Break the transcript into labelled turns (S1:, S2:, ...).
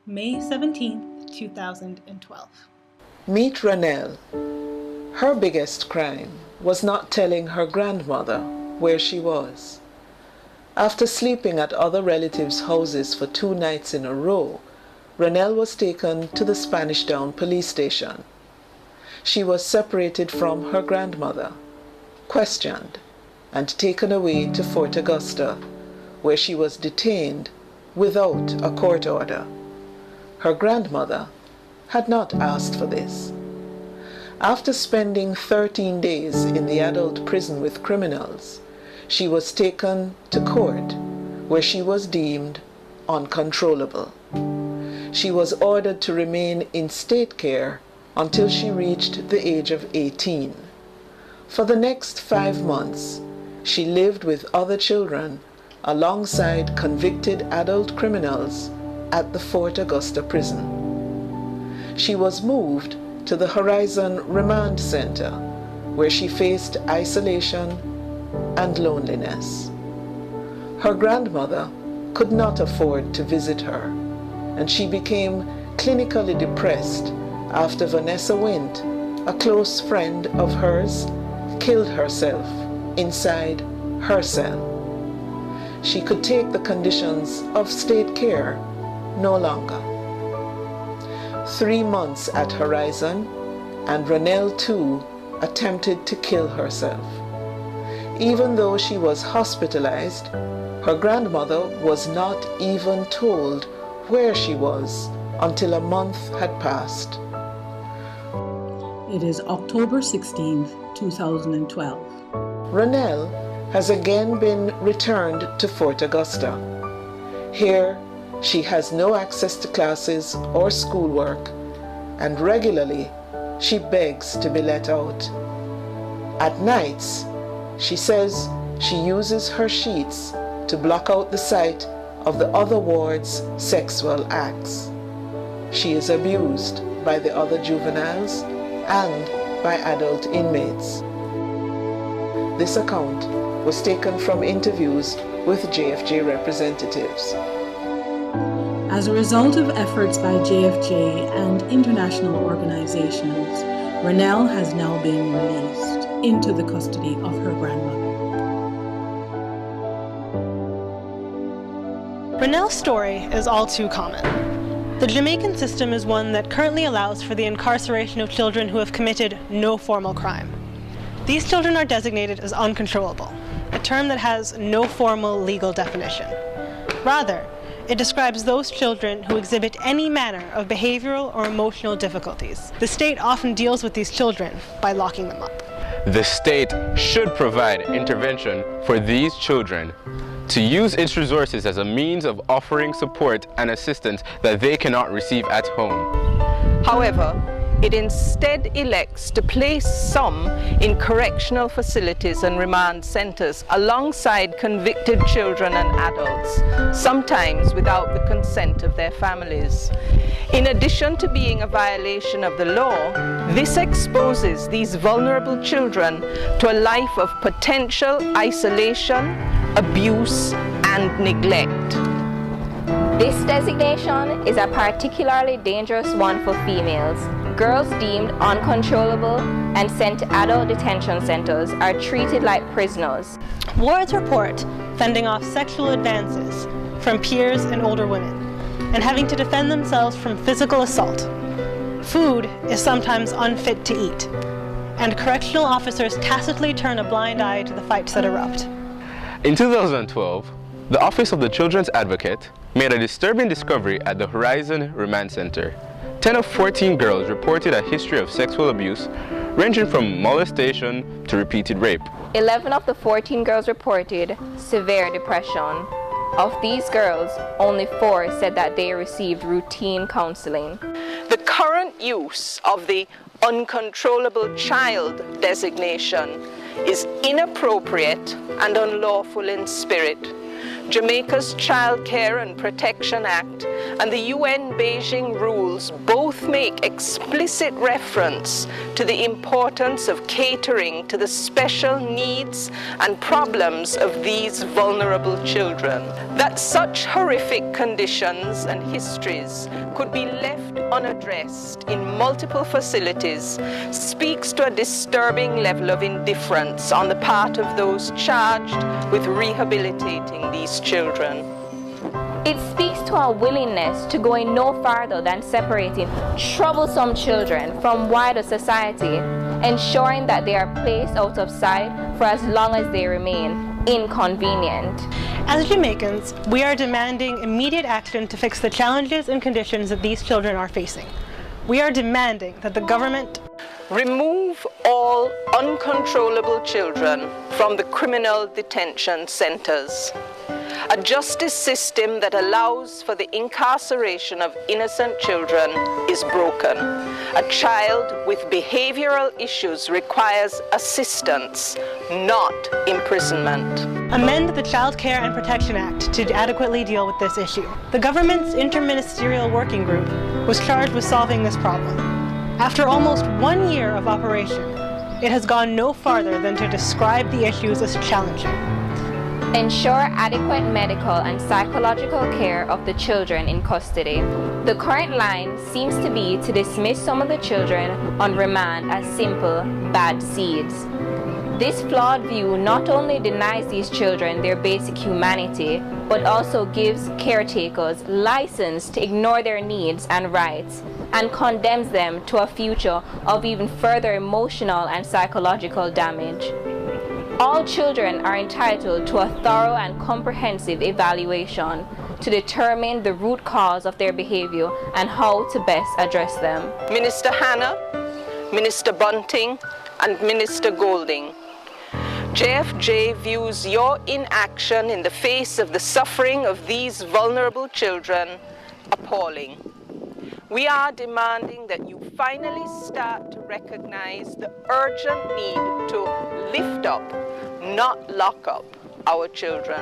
S1: May 17, 2012.
S2: Meet Rennell. Her biggest crime was not telling her grandmother where she was. After sleeping at other relatives' houses for 2 nights in a row, Rennell was taken to the Spanish Town police station. She was separated from her grandmother, questioned, and taken away to Fort Augusta, where she was detained without a court order. Her grandmother had not asked for this. After spending 13 days in the adult prison with criminals, she was taken to court, where she was deemed uncontrollable. She was ordered to remain in state care until she reached the age of 18. For the next 5 months, she lived with other children alongside convicted adult criminals at the Fort Augusta prison. She was moved to the Horizon Remand Center, where she faced isolation and loneliness. Her grandmother could not afford to visit her, and she became clinically depressed after Vanessa Wint, a close friend of hers, killed herself inside her cell. She could take the conditions of state care no longer. 3 months at Horizon, and Rennell too attempted to kill herself. Even though she was hospitalized, her grandmother was not even told where she was until a month had passed.
S1: It is October 16, 2012.
S2: Rennell has again been returned to Fort Augusta. Here, she has no access to classes or schoolwork, and regularly she begs to be let out. At nights, she says she uses her sheets to block out the sight of the other ward's sexual acts. She is abused by the other juveniles and by adult inmates. This account was taken from interviews with JFJ representatives.
S1: As a result of efforts by JFJ and international organizations, Rennell has now been released into the custody of her grandmother. Rennell's story is all too common. The Jamaican system is one that currently allows for the incarceration of children who have committed no formal crime. These children are designated as uncontrollable, a term that has no formal legal definition. Rather, it describes those children who exhibit any manner of behavioral or emotional difficulties. The state often deals with these children by locking them up.
S3: The state should provide intervention for these children to use its resources as a means of offering support and assistance that they cannot receive at home.
S4: However, it instead elects to place some in correctional facilities and remand centers alongside convicted children and adults, sometimes without the consent of their families. In addition to being a violation of the law, this exposes these vulnerable children to a life of potential isolation, abuse, and neglect.
S5: This designation is a particularly dangerous one for females. Girls deemed uncontrollable and sent to adult detention centers are treated like prisoners.
S1: Wards report fending off sexual advances from peers and older women, and having to defend themselves from physical assault. Food is sometimes unfit to eat, and correctional officers tacitly turn a blind eye to the fights that erupt.
S3: In 2012, the Office of the Children's Advocate made a disturbing discovery at the Horizon Remand Center. 10 of 14 girls reported a history of sexual abuse, ranging from molestation to repeated rape.
S5: 11 of the 14 girls reported severe depression. Of these girls, only 4 said that they received routine counseling.
S4: The current use of the uncontrollable child designation is inappropriate and unlawful in spirit. Jamaica's Child Care and Protection Act and the UN Beijing Rules rules both make explicit reference to the importance of catering to the special needs and problems of these vulnerable children. That such horrific conditions and histories could be left unaddressed in multiple facilities speaks to a disturbing level of indifference on the part of those charged with rehabilitating these children.
S5: It speaks to our willingness to go no farther than separating troublesome children from wider society, ensuring that they are placed out of sight for as long as they remain inconvenient.
S1: As Jamaicans, we are demanding immediate action to fix the challenges and conditions that these children are facing. We are demanding that the government
S4: remove all uncontrollable children from the criminal detention centers. A justice system that allows for the incarceration of innocent children is broken. A child with behavioral issues requires assistance, not imprisonment.
S1: Amend the Child Care and Protection Act to adequately deal with this issue. The government's interministerial working group was charged with solving this problem. After almost 1 year of operation, it has gone no farther than to describe the issues as challenging.
S5: Ensure adequate medical and psychological care of the children in custody. The current line seems to be to dismiss some of the children on remand as simple, bad seeds. This flawed view not only denies these children their basic humanity, but also gives caretakers license to ignore their needs and rights, and condemns them to a future of even further emotional and psychological damage. All children are entitled to a thorough and comprehensive evaluation to determine the root cause of their behavior and how to best address them.
S4: Minister Hanna, Minister Bunting, and Minister Golding, JFJ views your inaction in the face of the suffering of these vulnerable children appalling. We are demanding that you finally start to recognize the urgent need to lift up, not lock up, our children.